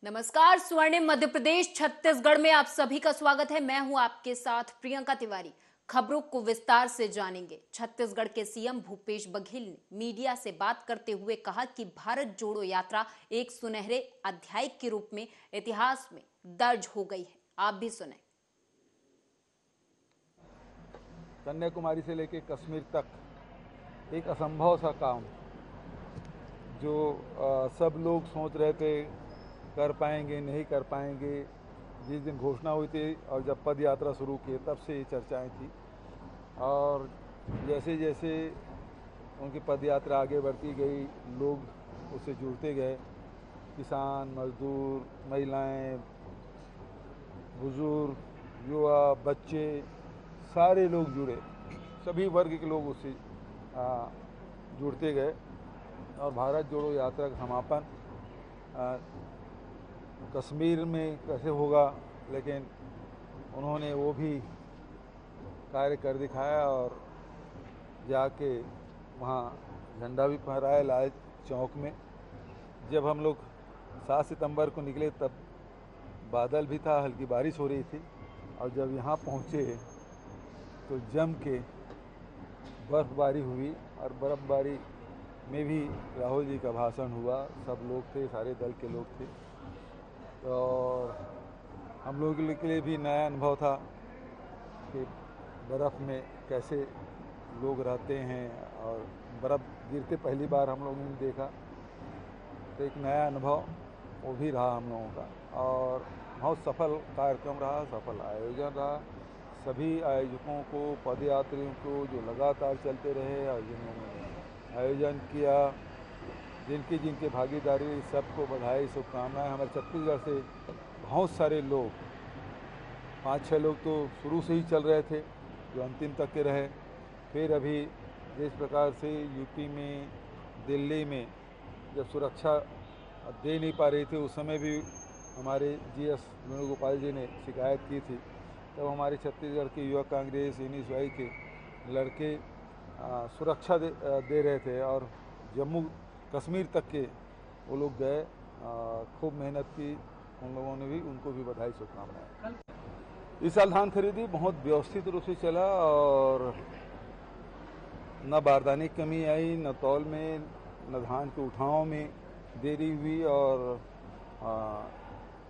नमस्कार। स्वर्णिम मध्य प्रदेश छत्तीसगढ़ में आप सभी का स्वागत है। मैं हूं आपके साथ प्रियंका तिवारी। खबरों को विस्तार से जानेंगे। छत्तीसगढ़ के सीएम भूपेश बघेल ने मीडिया से बात करते हुए कहा कि भारत जोड़ो यात्रा एक सुनहरे अध्याय के रूप में इतिहास में दर्ज हो गई है। आप भी सुने। कन्याकुमारी से लेकर कश्मीर तक एक असंभव सा काम जो सब लोग सोच रहे थे कर पाएंगे नहीं कर पाएंगे। जिस दिन घोषणा हुई थी और जब पद यात्रा शुरू की तब से ये चर्चाएं थी और जैसे जैसे उनकी पद यात्रा आगे बढ़ती गई लोग उससे जुड़ते गए। किसान, मजदूर, महिलाएं, बुजुर्ग, युवा, बच्चे, सारे लोग जुड़े, सभी वर्ग के लोग उससे जुड़ते गए और भारत जोड़ो यात्रा का समापन कश्मीर में कैसे होगा, लेकिन उन्होंने वो भी कार्य कर दिखाया और जाके वहाँ झंडा भी फहराया लाल चौक में। जब हम लोग 7 सितंबर को निकले तब बादल भी था, हल्की बारिश हो रही थी और जब यहाँ पहुँचे तो जम के बर्फ़बारी हुई और बर्फ़बारी में भी राहुल जी का भाषण हुआ। सब लोग थे, सारे दल के लोग थे और हम लोगों के लिए भी नया अनुभव था कि बर्फ़ में कैसे लोग रहते हैं और बर्फ़ गिरते पहली बार हम लोगों ने देखा, तो एक नया अनुभव वो भी रहा हम लोगों का और बहुत सफल कार्यक्रम रहा, सफल आयोजन रहा। सभी आयोजकों को, पदयात्रियों को जो लगातार चलते रहे और जिन्होंने आयोजन किया, जिनकी जिनकी भागीदारी, सबको बधाई, शुभकामनाएं। हमारे छत्तीसगढ़ से बहुत सारे लोग, 5-6 लोग तो शुरू से ही चल रहे थे जो अंतिम तक के रहे। फिर अभी जिस प्रकार से यूपी में, दिल्ली में जब सुरक्षा दे नहीं पा रही थी उस समय भी हमारे जीएस वेणुगोपाल जी ने शिकायत की थी, तब हमारे छत्तीसगढ़ के युवा कांग्रेस एनएसयूआई के लड़के सुरक्षा दे रहे थे और जम्मू कश्मीर तक के वो लोग गए, खूब मेहनत की उन लोगों ने भी, उनको भी बधाई, शुभकामनाएं। इस साल धान खरीदी बहुत व्यवस्थित रूप से चला और न बारदाने की कमी आई, न तौल में, न धान के उठाव में देरी हुई और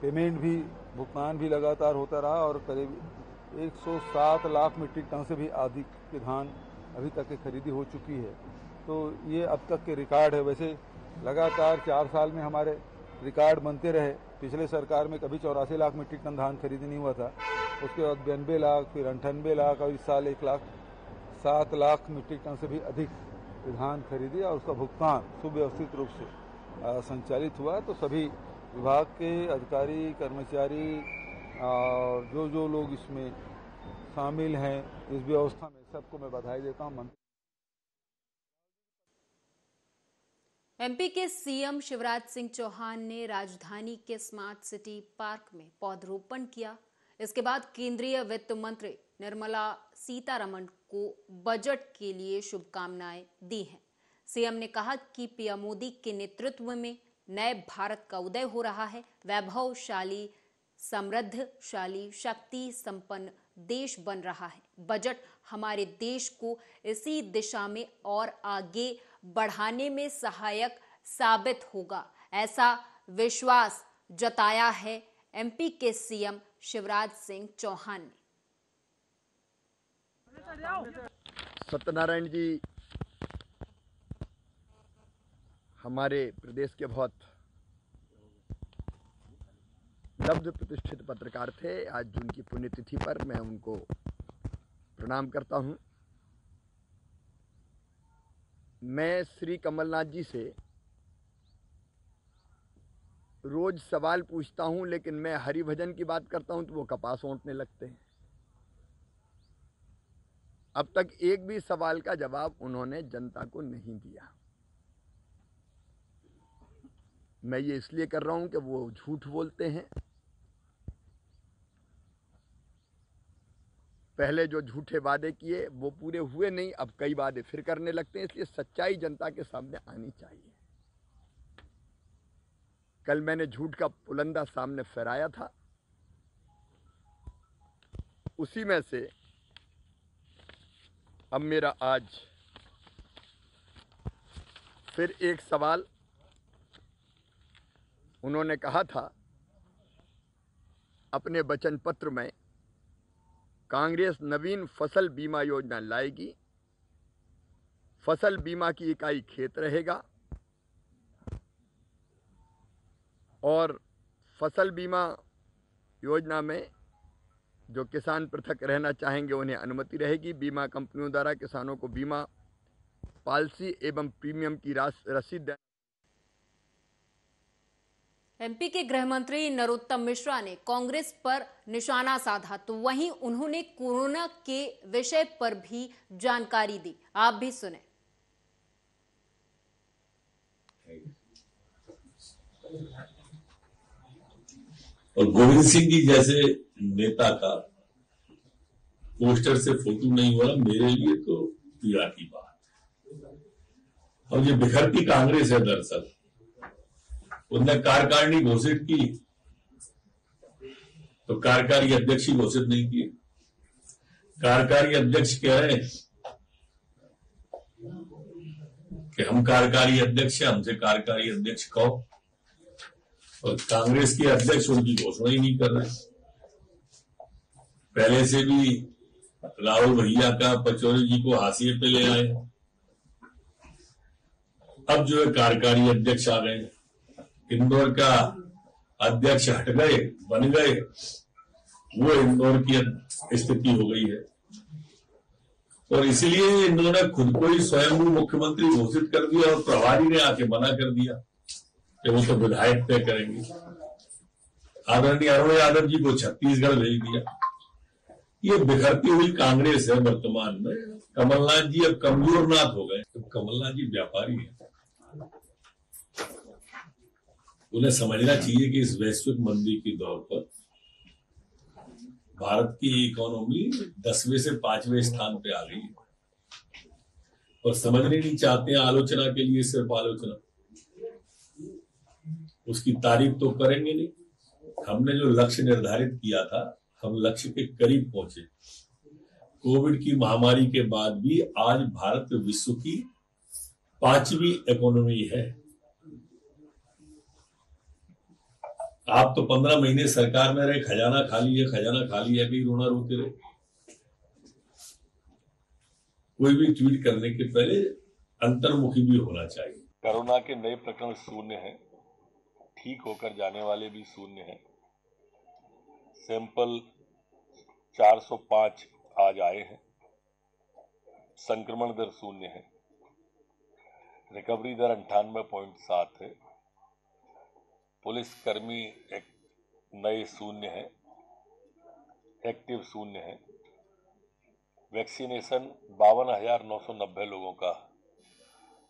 पेमेंट भी, भुगतान भी लगातार होता रहा और करीब 107 लाख मीट्रिक टन से भी अधिक के धान अभी तक की खरीदी हो चुकी है। तो ये अब तक के रिकॉर्ड है। वैसे लगातार 4 साल में हमारे रिकॉर्ड बनते रहे। पिछले सरकार में कभी 84 लाख मीट्रिक टन धान खरीदी नहीं हुआ था, उसके बाद 92 लाख, फिर 98 लाख और इस साल 1,07 लाख मीट्रिक टन से भी अधिक धान खरीदी और उसका भुगतान सुव्यवस्थित रूप से संचालित हुआ। तो सभी विभाग के अधिकारी, कर्मचारी और जो लोग इसमें शामिल हैं इस व्यवस्था में, सबको मैं बधाई देता हूँ। एमपी के सीएम शिवराज सिंह चौहान ने राजधानी के स्मार्ट सिटी पार्क में पौधरोपण किया। इसके बाद केंद्रीय वित्त मंत्री निर्मला सीतारमण को बजट के लिए शुभकामनाएं दी हैं। सीएम ने कहा कि पीएम मोदी के नेतृत्व में नए भारत का उदय हो रहा है। वैभवशाली, समृद्धशाली, शक्ति संपन्न देश बन रहा है। बजट हमारे देश को इसी दिशा में और आगे बढ़ाने में सहायक साबित होगा, ऐसा विश्वास जताया है एमपी के सीएम शिवराज सिंह चौहान ने। सत्यनारायण जी हमारे प्रदेश के बहुत लब्ध प्रतिष्ठित पत्रकार थे। आज उनकी पुण्यतिथि पर मैं उनको प्रणाम करता हूं। मैं श्री कमलनाथ जी से रोज सवाल पूछता हूं, लेकिन मैं हरिभजन की बात करता हूं तो वो कपास ओंटने लगते हैं। अब तक एक भी सवाल का जवाब उन्होंने जनता को नहीं दिया। मैं ये इसलिए कर रहा हूं कि वो झूठ बोलते हैं। पहले जो झूठे वादे किए वो पूरे हुए नहीं, अब कई वादे फिर करने लगते हैं। इसलिए सच्चाई जनता के सामने आनी चाहिए। कल मैंने झूठ का पुलंदा सामने फहराया था, उसी में से अब मेरा आज फिर एक सवाल। उन्होंने कहा था अपने वचन पत्र में कांग्रेस नवीन फसल बीमा योजना लाएगी, फसल बीमा की इकाई खेत रहेगा और फसल बीमा योजना में जो किसान पृथक रहना चाहेंगे उन्हें अनुमति रहेगी। बीमा कंपनियों द्वारा किसानों को बीमा पॉलिसी एवं प्रीमियम की रसीद। एमपी के गृह मंत्री नरोत्तम मिश्रा ने कांग्रेस पर निशाना साधा, तो वहीं उन्होंने कोरोना के विषय पर भी जानकारी दी। आप भी सुने। और गोविंद सिंह जी जैसे नेता का पोस्टर से फोटो नहीं हुआ मेरे लिए तो पीड़ा की बात। और ये बिखरती कांग्रेस है, दरअसल उनने कार्यकारिणी घोषित की तो कार्यकारी अध्यक्ष ही घोषित नहीं किए। कार्यकारी अध्यक्ष कह रहे हैं कि हम कार्यकारी अध्यक्ष हैं, हमसे कार्यकारी अध्यक्ष कहो, और कांग्रेस के अध्यक्ष उनकी घोषणा ही नहीं कर रहे। पहले से भी राहुल भैया का पचौरी जी को हाशिए पे ले आए, अब जो है कार्यकारी अध्यक्ष आ गए। इंदौर का अध्यक्ष हट गए, बन गए, वो इंदौर की स्थिति हो गई है। और इसलिए इन्होंने खुद को ही स्वयं मुख्यमंत्री घोषित कर दिया और प्रभारी ने आके मना कर दिया कि वो तो विधायक तय करेंगे। आदरणीय अरुण यादव जी को छत्तीसगढ़ भेज दिया। ये बिखरती हुई कांग्रेस है वर्तमान में। कमलनाथ जी अब कमजोर नाथ हो गए। तो कमलनाथ जी व्यापारी हैं, उन्हें समझना चाहिए कि इस वैश्विक मंदी के दौर पर भारत की इकोनॉमी 10वें से 5वें स्थान पे आ गई है और समझने नहीं चाहते हैं। आलोचना के लिए सिर्फ आलोचना, उसकी तारीफ तो करेंगे नहीं। हमने जो लक्ष्य निर्धारित किया था, हम लक्ष्य के करीब पहुंचे। कोविड की महामारी के बाद भी आज भारत विश्व की 5वीं इकोनॉमी है। आप तो 15 महीने सरकार में रहे, खजाना खाली है, खजाना खाली है, कहीं रोना रोते रहे। कोई भी ट्वीट करने के पहले अंतर्मुखी भी होना चाहिए। कोरोना के नए प्रकरण शून्य हैं, ठीक होकर जाने वाले भी शून्य हैं। सैंपल 405 आज आए हैं। संक्रमण दर शून्य है। रिकवरी दर 98.7 है। पुलिसकर्मी एक नए शून्य है, एक्टिव शून्य है। वैक्सीनेशन 52,990 लोगों का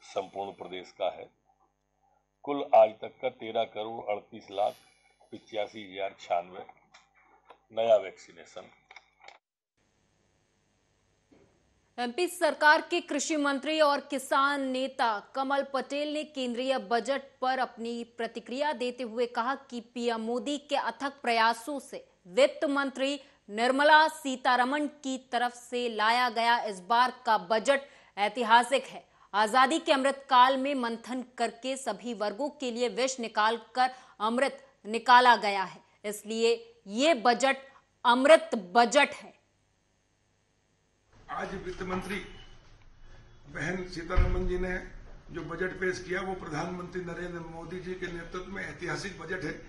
संपूर्ण प्रदेश का है। कुल आज तक का 13,38,85,096 नया वैक्सीनेशन। एमपी सरकार के कृषि मंत्री और किसान नेता कमल पटेल ने केंद्रीय बजट पर अपनी प्रतिक्रिया देते हुए कहा कि पीएम मोदी के अथक प्रयासों से वित्त मंत्री निर्मला सीतारमण की तरफ से लाया गया इस बार का बजट ऐतिहासिक है। आजादी के अमृत काल में मंथन करके सभी वर्गों के लिए विष निकालकर अमृत निकाला गया है, इसलिए ये बजट अमृत बजट है। आज वित्त मंत्री बहन सीतारमण जी ने जो बजट पेश किया वो प्रधानमंत्री नरेंद्र मोदी जी के नेतृत्व में ऐतिहासिक बजट है।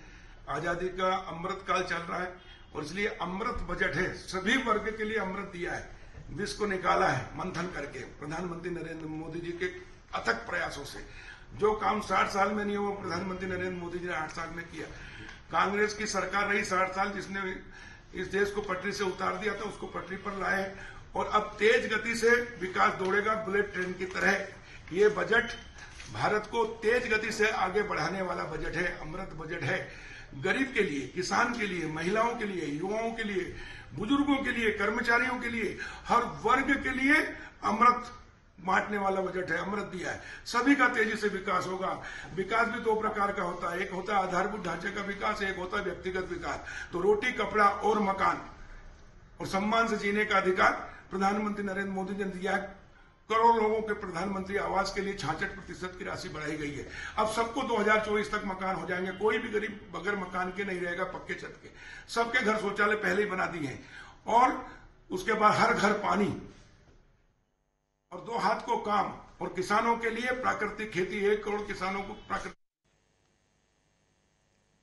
आजादी का अमृत काल चल रहा है और इसलिए अमृत बजट है। सभी वर्ग के लिए अमृत दिया है, विष को निकाला है मंथन करके प्रधानमंत्री नरेंद्र मोदी जी के अथक प्रयासों से। जो काम 60 साल में नहीं हुआ प्रधानमंत्री नरेंद्र मोदी जी ने 8 साल में किया। कांग्रेस की सरकार रही 60 साल जिसने इस देश को पटरी से उतार दिया था, उसको पटरी पर लाए और अब तेज गति से विकास दौड़ेगा बुलेट ट्रेन की तरह। ये बजट भारत को तेज गति से आगे बढ़ाने वाला बजट है, अमृत बजट है। गरीब के लिए, किसान के लिए, महिलाओं के लिए, युवाओं के लिए, बुजुर्गों के लिए, कर्मचारियों के लिए, हर वर्ग के लिए अमृत बांटने वाला बजट है, अमृत दिया है। सभी का तेजी से विकास होगा। विकास भी दो प्रकार का होता है, एक होता है आधारभूत ढांचे का विकास, एक होता है व्यक्तिगत विकास। तो रोटी, कपड़ा और मकान और सम्मान से जीने का अधिकार प्रधानमंत्री नरेंद्र मोदी ने दिया है। करोड़ लोगों के प्रधानमंत्री आवास के लिए 66% की राशि बढ़ाई गई है। अब सबको 2024 तक मकान हो जाएंगे। कोई भी गरीब बगैर मकान के नहीं रहेगा, पक्के छत के। सबके घर शौचालय पहले ही बना दिए हैं। और उसके बाद हर घर पानी और 2 हाथ को काम। और किसानों के लिए प्राकृतिक खेती, 1 करोड़ किसानों को प्राकृतिक।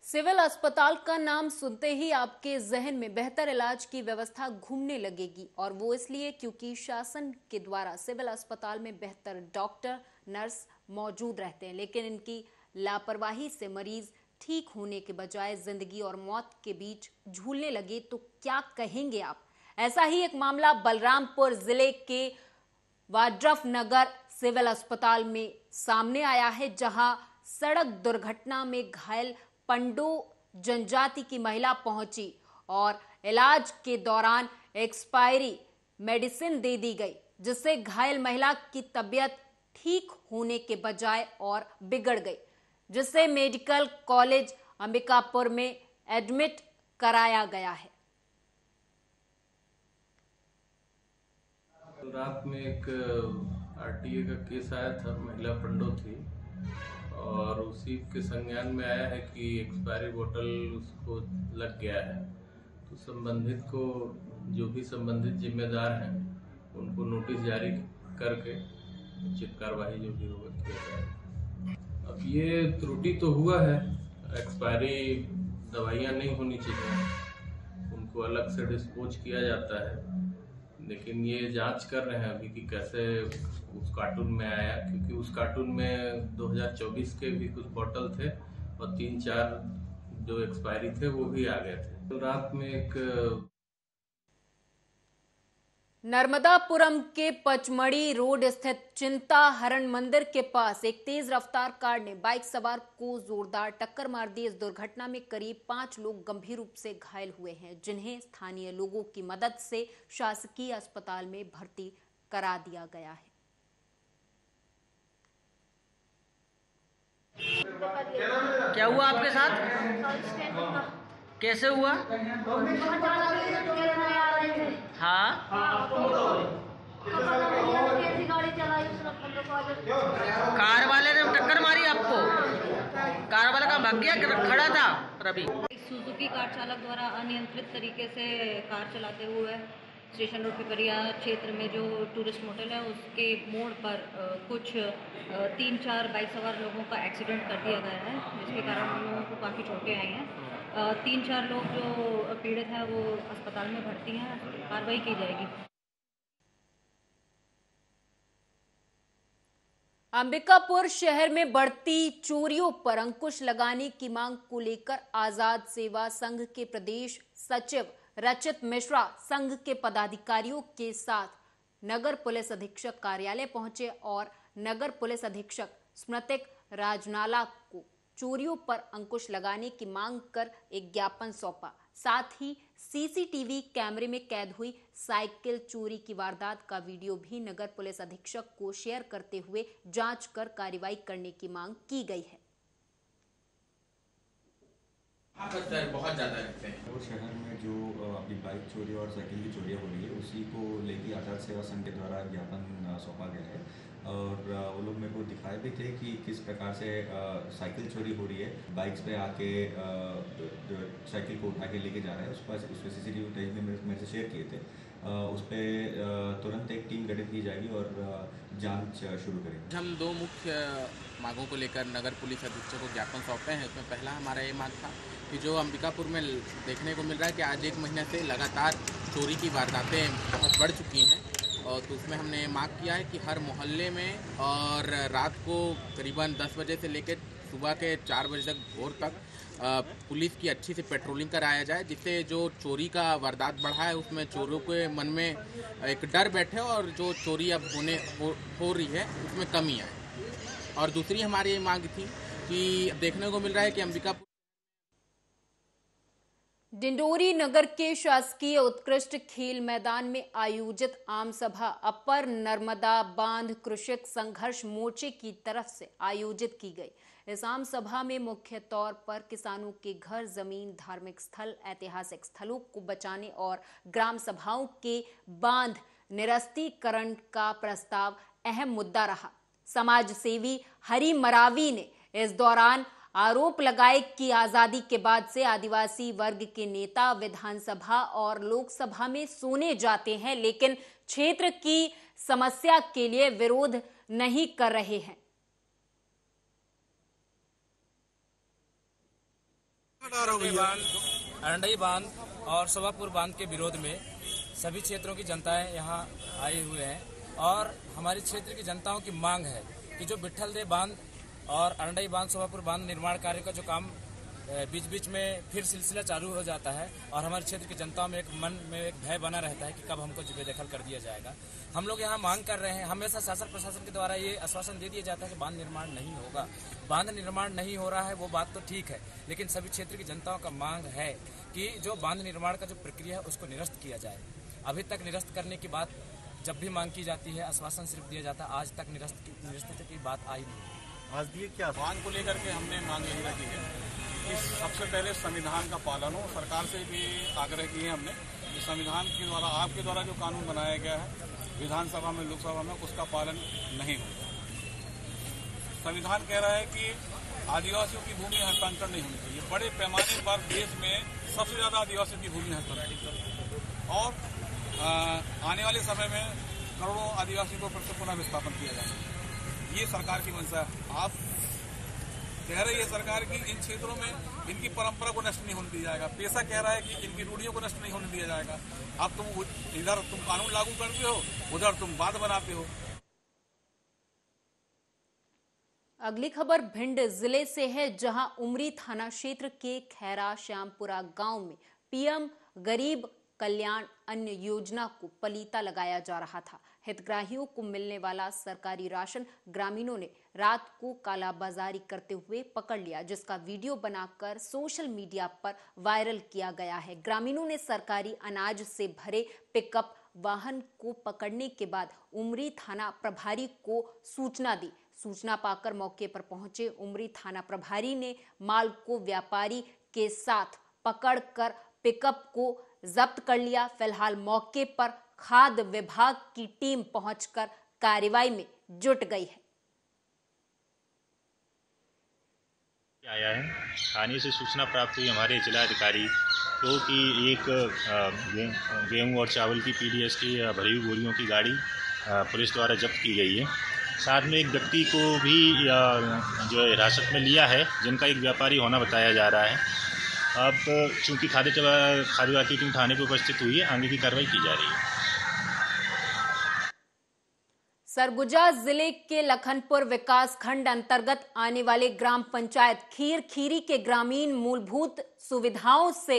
सिविल अस्पताल का नाम सुनते ही आपके जहन में बेहतर इलाज की व्यवस्था घूमने लगेगी, और वो इसलिए क्योंकि शासन के द्वारा सिविल अस्पताल में बेहतर डॉक्टर, नर्स मौजूद रहते हैं। लेकिन इनकी लापरवाही से मरीज ठीक होने के बजाय जिंदगी और मौत के बीच झूलने लगे तो क्या कहेंगे आप? ऐसा ही एक मामला बलरामपुर जिले के वाड्रफ नगर सिविल अस्पताल में सामने आया है, जहां सड़क दुर्घटना में घायल पंडो जनजाति की महिला पहुंची और इलाज के दौरान एक्सपायरी मेडिसिन दे दी गई, जिससे घायल महिला की तबीयत ठीक होने के बजाय और बिगड़ गई, जिसे मेडिकल कॉलेज अंबिकापुर में एडमिट कराया गया है। रात में एक आरटीए का केस आया था, महिला पंडो थी और उसी के संज्ञान में आया है कि एक्सपायरी बोतल उसको लग गया है। तो संबंधित को, जो भी संबंधित जिम्मेदार हैं, उनको नोटिस जारी करके उचित कार्रवाई जो भी होगा किया जाएगा। अब ये त्रुटि तो हुआ है, एक्सपायरी दवाइयाँ नहीं होनी चाहिए, उनको अलग से डिस्पोज किया जाता है। लेकिन ये जांच कर रहे हैं अभी कि कैसे उस कार्टून में आया, क्योंकि उस कार्टून में 2024 के भी कुछ बॉटल थे और 3-4 जो एक्सपायरी थे वो भी आ गए थे। तो रात में एक नर्मदापुरम के पचमढ़ी रोड स्थित चिंता हरण मंदिर के पास एक तेज रफ्तार कार ने बाइक सवार को जोरदार टक्कर मार दी। इस दुर्घटना में करीब 5 लोग गंभीर रूप से घायल हुए हैं, जिन्हें स्थानीय लोगों की मदद से शासकीय अस्पताल में भर्ती करा दिया गया है। क्या हुआ आपके साथ? कैसे हुआ? हाँ, कार वाले ने टक्कर मारी आपको? कार वाला का भाग गया, खड़ा था रवि? सुजुकी कार चालक द्वारा अनियंत्रित तरीके से कार चलाते हुए स्टेशन रोड पिपरिया क्षेत्र में जो टूरिस्ट मोटल है उसके मोड़ पर कुछ 3-4 बाइक सवार लोगों का एक्सीडेंट कर दिया गया है, जिसके कारण उन लोगों को काफ़ी चोटें आई हैं। 3-4 लोग जो पीड़ित हैं वो अस्पताल में भर्ती हैं, कार्रवाई की जाएगी। अंबिकापुर शहर में बढ़ती चोरियों पर अंकुश लगाने की मांग को लेकर आजाद सेवा संघ के प्रदेश सचिव रचित मिश्रा संघ के पदाधिकारियों के साथ नगर पुलिस अधीक्षक कार्यालय पहुंचे और नगर पुलिस अधीक्षक स्मृतिक राजनाला को चोरियों पर अंकुश लगाने की मांग कर एक ज्ञापन सौंपा। साथ ही सीसीटीवी कैमरे में कैद हुई साइकिल चोरी की वारदात का वीडियो भी नगर पुलिस अधीक्षक को शेयर करते हुए जांच कर कार्रवाई करने की मांग की गई है। बहुत ज़्यादा रहते हैं। वो शहर में जो अभी बाइक चोरी और साइकिल की चोरियाँ हो रही है, उसी को लेकर आजाद सेवा संघ के द्वारा ज्ञापन सौंपा गया है। और वो लोग मेरे को दिखाए भी थे कि किस प्रकार से साइकिल चोरी हो रही है, बाइक्स पे आके साइकिल को उठा के लेके जा रहा है। उस पर सीसीटीवी फुटेज में मेरे से शेयर किए थे। उस पर तुरंत एक टीम गठित की जाएगी और जांच शुरू करेंगे। हम 2 मुख्य मांगों को लेकर नगर पुलिस अधीक्षक को ज्ञापन सौंपे हैं। इसमें पहला हमारा ये मांग था कि जो अंबिकापुर में देखने को मिल रहा है कि आज 1 महीने से लगातार चोरी की वारदातें बहुत बढ़ चुकी हैं, और तो उसमें हमने मांग किया है कि हर मोहल्ले में और रात को करीबन 10 बजे से लेकर सुबह के 4 बजे तक भोर तक पुलिस की अच्छी से पेट्रोलिंग कराया जाए, जिससे जो चोरी का वारदात बढ़ा है उसमें चोरों के मन में एक डर बैठे और जो चोरी अब हो रही है उसमें कमी आए। और दूसरी हमारी ये मांग थी कि देखने को मिल रहा है कि अंबिकापुर डिंडोरी नगर के शासकीय उत्कृष्ट खेल मैदान में आयोजित आम सभा अपर नर्मदा बांध कृषक संघर्ष मोर्चे की तरफ से आयोजित की गई। इस आम सभा में मुख्य तौर पर किसानों के घर, जमीन, धार्मिक स्थल, ऐतिहासिक स्थलों को बचाने और ग्राम सभाओं के बांध निरस्तीकरण का प्रस्ताव अहम मुद्दा रहा। समाज सेवी हरि मरावी ने इस दौरान आरोप लगाए कि आजादी के बाद से आदिवासी वर्ग के नेता विधानसभा और लोकसभा में सुने जाते हैं, लेकिन क्षेत्र की समस्या के लिए विरोध नहीं कर रहे हैं। अरंडई बांध और सभापुर बांध के विरोध में सभी क्षेत्रों की जनताएं यहां आई हुए हैं और हमारी क्षेत्र की जनताओं की मांग है कि जो विट्ठल देव बांध और अरंडई बांध, सभापुर बांध निर्माण कार्य का जो काम बीच बीच में फिर सिलसिला चालू हो जाता है और हमारे क्षेत्र की जनता में एक मन में एक भय बना रहता है कि कब हमको बेदखल कर दिया जाएगा। हम लोग यहाँ मांग कर रहे हैं, हमेशा शासन प्रशासन के द्वारा ये आश्वासन दे दिया जाता है कि बांध निर्माण नहीं होगा। बांध निर्माण नहीं हो रहा है वो बात तो ठीक है, लेकिन सभी क्षेत्र की जनताओं का मांग है कि जो बांध निर्माण का जो प्रक्रिया है उसको निरस्त किया जाए। अभी तक निरस्त करने की बात जब भी मांग की जाती है आश्वासन सिर्फ दिया जाता है, आज तक निरस्त की बात आई नहीं। आज दिए क्या बांध को लेकर के हमने मांग यही रखी है कि सबसे पहले संविधान का पालन हो। सरकार से भी आग्रह किए हमने कि संविधान के द्वारा आपके द्वारा जो कानून बनाया गया है विधानसभा में, लोकसभा में, उसका पालन नहीं होगा। संविधान कह रहा है कि आदिवासियों की भूमि हस्तांतरण नहीं होनी चाहिए। बड़े पैमाने पर देश में सबसे ज़्यादा आदिवासियों की भूमि हस्तांतरण और आने वाले समय में करोड़ों आदिवासियों को फिर से पुनः विस्थापन किया जाएगा। ये सरकार की मंशा है। आप कह रही है सरकार की इन क्षेत्रों में इनकी परंपरा को नष्ट नहीं होने दिया जाएगा। पेशा कह रहा है कि इनकी रूढ़ियों को नष्ट नहीं होने दिया जाएगा। अब तुम इधर तुम कानून लागू करते हो, उधर तुम बात बनाते हो। अगली खबर भिंड जिले से है, जहां उमरी थाना क्षेत्र के खैरा श्यामपुरा गांव में पीएम गरीब कल्याण अन्न योजना को पलीता लगाया जा रहा था। हितग्राहियों को मिलने वाला सरकारी राशन ग्रामीणों ने रात को कालाबाजारी करते हुए पकड़ लिया, जिसका वीडियो बनाकर सोशल मीडिया पर वायरल किया गया है। ग्रामीणों ने सरकारी अनाज से भरे पिकअप वाहन को पकड़ने के बाद उमरी थाना प्रभारी को सूचना दी। सूचना पाकर मौके पर पहुंचे उमरी थाना प्रभारी ने माल को व्यापारी के साथ पकड़कर पिकअप को जब्त कर लिया। फिलहाल मौके पर खाद्य विभाग की टीम पहुंचकर कार्रवाई में जुट गई है। आया है, थाने से सूचना प्राप्त हुई हमारे जिलाधिकारी को कि एक गेहूं और चावल की पीडीएस की भरी हुई बोरियों की गाड़ी पुलिस द्वारा जब्त की गई है। साथ में एक व्यक्ति को भी जो हिरासत में लिया है, जिनका एक व्यापारी होना बताया जा रहा है। अब चूंकि खाद्य विभाग की टीम थाने पर उपस्थित हुई है, आगे की कार्रवाई की जा रही है। सरगुजा जिले के लखनपुर विकास खंड अंतर्गत आने वाले ग्राम पंचायत खीरी के ग्रामीण मूलभूत सुविधाओं से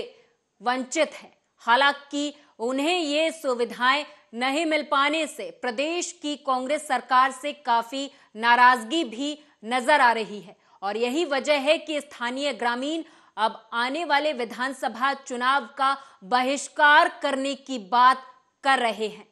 वंचित है। हालांकि उन्हें ये सुविधाएं नहीं मिल पाने से प्रदेश की कांग्रेस सरकार से काफी नाराजगी भी नजर आ रही है और यही वजह है कि स्थानीय ग्रामीण अब आने वाले विधानसभा चुनाव का बहिष्कार करने की बात कर रहे हैं।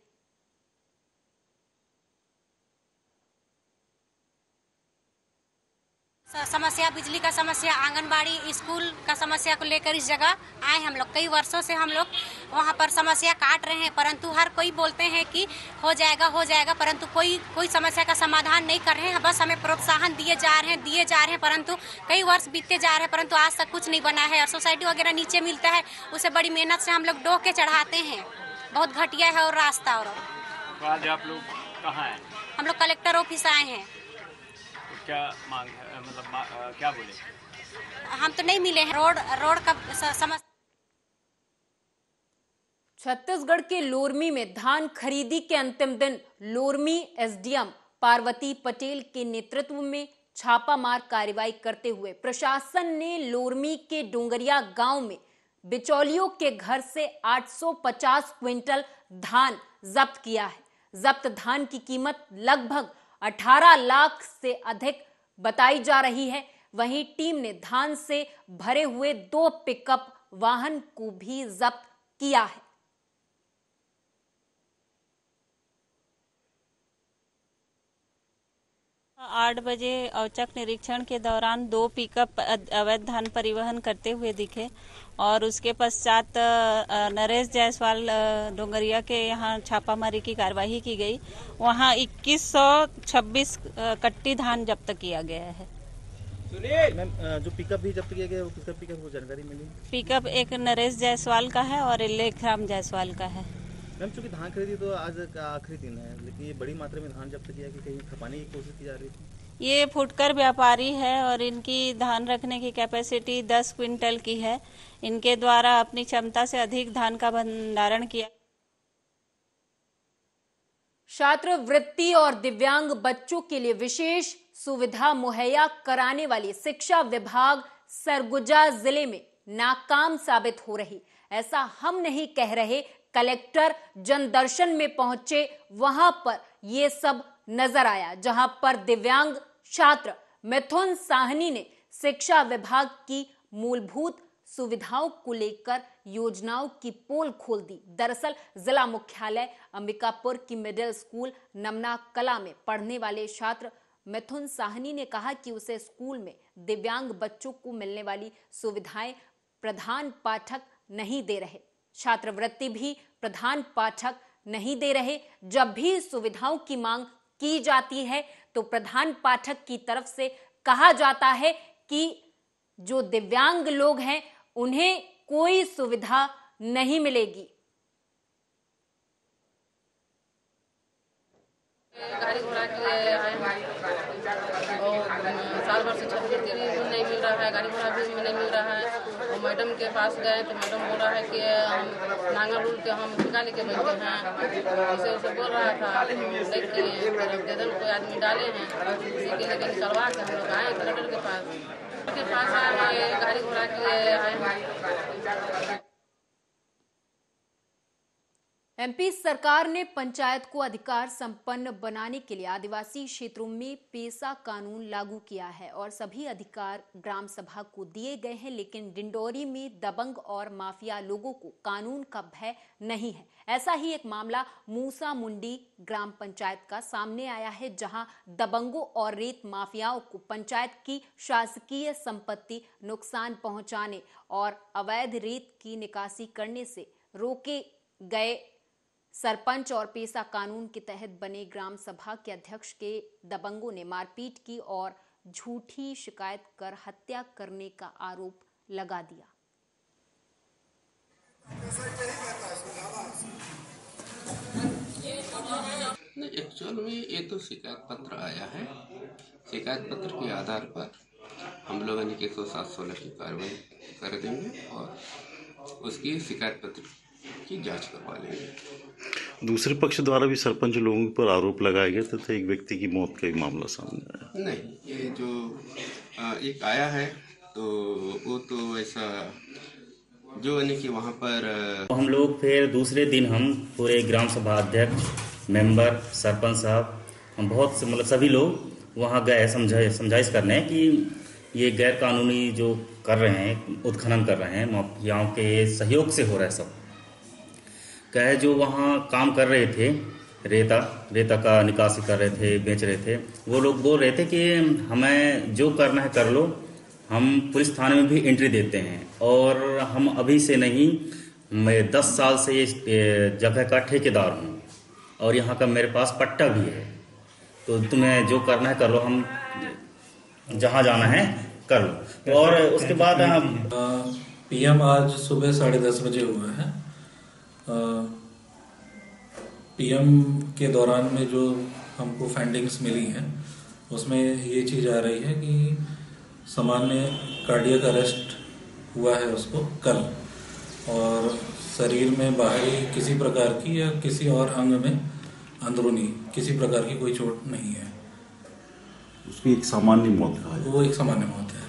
समस्या बिजली का समस्या, आंगनबाड़ी, स्कूल का समस्या को लेकर इस जगह आए हम लोग। कई वर्षों से हम लोग वहाँ पर समस्या काट रहे हैं, परंतु हर कोई बोलते हैं कि हो जाएगा, परंतु कोई समस्या का समाधान नहीं कर रहे हैं। बस हमें प्रोत्साहन दिए जा रहे हैं, परंतु कई वर्ष बीतते जा रहे हैं, परंतु आज तक कुछ नहीं बना है। और सोसाइटी वगैरह नीचे मिलता है, उसे बड़ी मेहनत से हम लोग ढो के चढ़ाते हैं। बहुत घटिया है और रास्ता। और आज आप लोग कहाँ हैं? हम लोग कलेक्टर ऑफिस आए हैं। क्या मांग है, मतलब क्या बोले? हम तो नहीं मिले हैं। रोड का समस्या। छत्तीसगढ़ के लोरमी में धान खरीदी के अंतिम दिन लोरमी एसडीएम पार्वती पटेल के नेतृत्व में छापामार कार्रवाई करते हुए प्रशासन ने लोरमी के डोंगरिया गांव में बिचौलियों के घर से 850 क्विंटल धान जब्त किया है। जब्त धान की कीमत लगभग 18 लाख से अधिक बताई जा रही है। वहीं टीम ने धान से भरे हुए 2 पिकअप वाहन को भी जब्त किया है। आठ बजे औचक निरीक्षण के दौरान 2 पिकअप अवैध धान परिवहन करते हुए दिखे और उसके पश्चात नरेश जायसवाल डोंगरिया के यहाँ छापामारी की कार्यवाही की गई। वहाँ 2126 कट्टी धान जब्त किया गया है। मैम, जो पिकअप भी जब्त किया गया वो किसका पिकअप, वो जानकारी मिली? पिकअप एक नरेश जायसवाल का है और लेखराम जायसवाल का है। मैम, चूंकि धान खरीदी तो आज का आखिरी दिन है, लेकिन ये बड़ी मात्रा में धान जब्त किया कि कहीं खपाने की कोशिश की जा रही थी? ये फुटकर व्यापारी है और इनकी धान रखने की कैपेसिटी 10 क्विंटल की है। इनके द्वारा अपनी क्षमता से अधिक धान का भंडारण किया। छात्रवृत्ति और दिव्यांग बच्चों के लिए विशेष सुविधा मुहैया कराने वाली शिक्षा विभाग सरगुजा जिले में नाकाम साबित हो रही। ऐसा हम नहीं कह रहे, कलेक्टर जनदर्शन में पहुंचे, वहां पर ये सब नजर आया, जहां पर दिव्यांग छात्र मिथुन साहनी ने शिक्षा विभाग की मूलभूत सुविधाओं को लेकर योजनाओं की पोल खोल दी। दरअसल जिला मुख्यालय अंबिकापुर की मिडिल स्कूल नमना कला में पढ़ने वाले छात्र मिथुन साहनी ने कहा कि उसे स्कूल में दिव्यांग बच्चों को मिलने वाली सुविधाएं प्रधान पाठक नहीं दे रहे, छात्रवृत्ति भी प्रधान पाठक नहीं दे रहे। जब भी सुविधाओं की मांग की जाती है तो प्रधान पाठक की तरफ से कहा जाता है कि जो दिव्यांग लोग हैं उन्हें कोई सुविधा नहीं मिलेगी। गाड़ी घोड़ा के लिए आए और साल भर से छात्रवृत्ति भी नहीं मिल रहा है, गाड़ी घोड़ा भी नहीं मिल रहा है। और मैडम के पास गए तो मैडम बोल रहा है कि हम नांगल उल के हम ठिका लेके बैठे हैं, इसे उसे बोल रहा था। देख के कोई आदमी डाले हैं, इसी के लेके निकलवा के हम लोग आए कलेक्टर के पास आए, गाड़ी घोड़ा के लिए आए। एमपी सरकार ने पंचायत को अधिकार संपन्न बनाने के लिए आदिवासी क्षेत्रों में पेसा कानून लागू किया है और सभी अधिकार ग्राम सभा को दिए गए हैं, लेकिन डिंडोरी में दबंग और माफिया लोगों को कानून का भय नहीं है। ऐसा ही एक मामला मूसा मुंडी ग्राम पंचायत का सामने आया है, जहां दबंगों और रेत माफियाओं को पंचायत की शासकीय संपत्ति नुकसान पहुंचाने और अवैध रेत की निकासी करने से रोके गए। सरपंच और पेसा कानून के तहत बने ग्राम सभा के अध्यक्ष के दबंगों ने मारपीट की और झूठी शिकायत कर हत्या करने का आरोप लगा दिया। एक्चुअल में ये तो शिकायत पत्र आया है। शिकायत पत्र के आधार पर हम लोगों ने 107-16 की कार्रवाई कर देंगे और उसकी शिकायत पत्र की जांच करवा लेंगे। दूसरे पक्ष द्वारा भी सरपंच लोगों पर आरोप लगाया गया तथा एक व्यक्ति की मौत का एक मामला सामने आया। नहीं, ये जो एक आया है तो वो तो ऐसा जो है कि वहाँ पर हम लोग फिर दूसरे दिन हम पूरे ग्राम सभा अध्यक्ष, मेंबर, सरपंच साहब, हम बहुत मतलब सभी लोग वहाँ गए समझाइश करने कि ये गैर कानूनी जो कर रहे हैं, उत्खनन कर रहे हैं, माफियाओं के सहयोग से हो रहा है सब। कहे जो वहाँ काम कर रहे थे, रेता का निकासी कर रहे थे, बेच रहे थे, वो लोग बोल रहे थे कि हमें जो करना है कर लो, हम पुलिस थाने में भी एंट्री देते हैं और हम अभी से नहीं, मैं 10 साल से इस जगह का ठेकेदार हूँ और यहाँ का मेरे पास पट्टा भी है, तो तुम्हें जो करना है कर लो, हम जहाँ जाना है कर लो। और उसके बाद हम पीएम आज सुबह 10:30 बजे हुआ है। पीएम के दौरान में जो हमको फाइंडिंग्स मिली हैं उसमें ये चीज़ आ रही है कि सामान्य कार्डियक अरेस्ट हुआ है उसको कल, और शरीर में बाहरी किसी प्रकार की या किसी और अंग में अंदरूनी किसी प्रकार की कोई चोट नहीं है। उसकी एक सामान्य मौत है। वो एक सामान्य मौत है।